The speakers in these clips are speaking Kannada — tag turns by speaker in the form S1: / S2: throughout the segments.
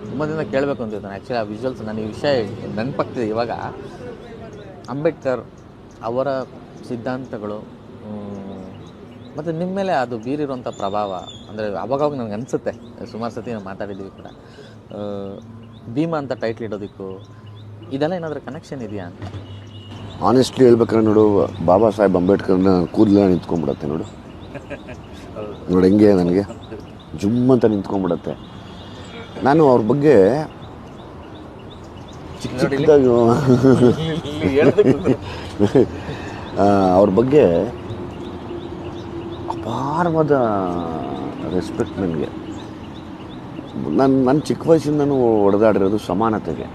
S1: ತುಂಬ ದಿನ ಕೇಳಬೇಕು ಅಂತಿದ್ದಾನೆ. ಆ್ಯಕ್ಚುಲಿ ಆ ವಿಜುವಲ್ಸ್ ನನಗೆ ಈ ವಿಷಯ ನೆನಪಾಗ್ತಿದೆ ಇವಾಗ. ಅಂಬೇಡ್ಕರ್ ಅವರ ಸಿದ್ಧಾಂತಗಳು ಮತ್ತು ನಿಮ್ಮ ಮೇಲೆ ಅದು ಬೀರಿರುವಂಥ ಪ್ರಭಾವ ಅಂದರೆ ಅವಾಗವಾಗ ನನಗೆ ಅನಿಸುತ್ತೆ, ಸುಮಾರು ಸತಿ ನಾವು ಮಾತಾಡಿದ್ದೀವಿ ಕೂಡ, ಭೀಮಾ ಅಂತ ಟೈಟ್ಲ್ ಇಡೋದಕ್ಕೂ ಇದೆಲ್ಲ ಏನಾದರೂ ಕನೆಕ್ಷನ್ ಇದೆಯಾ ಅಂತ.
S2: ಆನೆಸ್ಟ್ಲಿ ಹೇಳ್ಬೇಕಾದ್ರೆ ನೋಡು, ಬಾಬಾ ಸಾಹೇಬ್ ಅಂಬೇಡ್ಕರ್ನ ಕೂದಲೆಲ್ಲ ನಿಂತ್ಕೊಂಡ್ಬಿಡತ್ತೆ ನೋಡು. ನೋಡಿ ಹೆಂಗೆ ನನಗೆ ಜುಮ್ ಅಂತ ನಿಂತ್ಕೊಂಡ್ಬಿಡತ್ತೆ. ನಾನು ಅವ್ರ ಬಗ್ಗೆ ಚಿಕ್ಕದಾಗಿ ಅವ್ರ ಬಗ್ಗೆ ಅಪಾರವಾದ ರೆಸ್ಪೆಕ್ಟ್ ನನಗೆ. ನನ್ನ ಚಿಕ್ಕ ವಯಸ್ಸಿಂದನೂ ಹೊಡೆದಾಡಿರೋದು ಸಮಾನತೆಗೆ.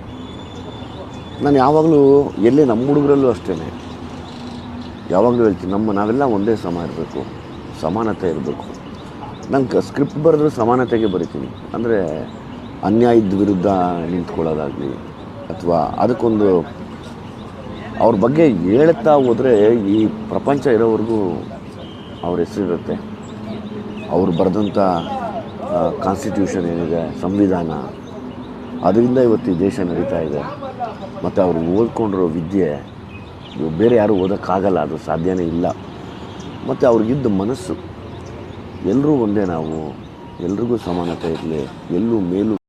S2: ನಾನು ಯಾವಾಗಲೂ ಎಲ್ಲೇ ನಮ್ಮ ಹುಡುಗರಲ್ಲೂ ಅಷ್ಟೇ ಯಾವಾಗಲೂ ಹೇಳ್ತೀನಿ, ನಾವೆಲ್ಲ ಒಂದೇ ಸಮ ಇರಬೇಕು, ಸಮಾನತೆ ಇರಬೇಕು. ನಂಗೆ ಸ್ಕ್ರಿಪ್ಟ್ ಬರೆದ್ರೆ ಸಮಾನತೆಗೆ ಬರಿತೀನಿ. ಅಂದರೆ ಅನ್ಯಾಯದ ವಿರುದ್ಧ ನಿಂತ್ಕೊಳ್ಳೋದಾಗಲಿ ಅಥವಾ ಅದಕ್ಕೊಂದು ಅವ್ರ ಬಗ್ಗೆ ಹೇಳ್ತಾ ಹೋದರೆ ಈ ಪ್ರಪಂಚ ಇರೋವರೆಗೂ ಅವ್ರ ಹೆಸರಿರುತ್ತೆ. ಅವ್ರು ಬರೆದಂಥ ಕಾನ್ಸ್ಟಿಟ್ಯೂಷನ್ ಏನಿದೆ, ಸಂವಿಧಾನ, ಅದರಿಂದ ಇವತ್ತು ಈ ದೇಶ ನಡೀತಾ ಇದೆ. ಮತ್ತು ಅವರು ಓದ್ಕೊಂಡಿರೋ ವಿದ್ಯೆ ಬೇರೆ ಯಾರೂ ಓದೋಕ್ಕಾಗಲ್ಲ, ಅದು ಸಾಧ್ಯನೇ ಇಲ್ಲ. ಮತ್ತು ಅವ್ರಿಗಿದ್ದ ಮನಸ್ಸು, ಎಲ್ಲರೂ ಒಂದೇ, ನಾವು ಎಲ್ರಿಗೂ ಸಮಾನತೆ ಇರಲಿ, ಎಲ್ಲೂ ಮೇಲೂ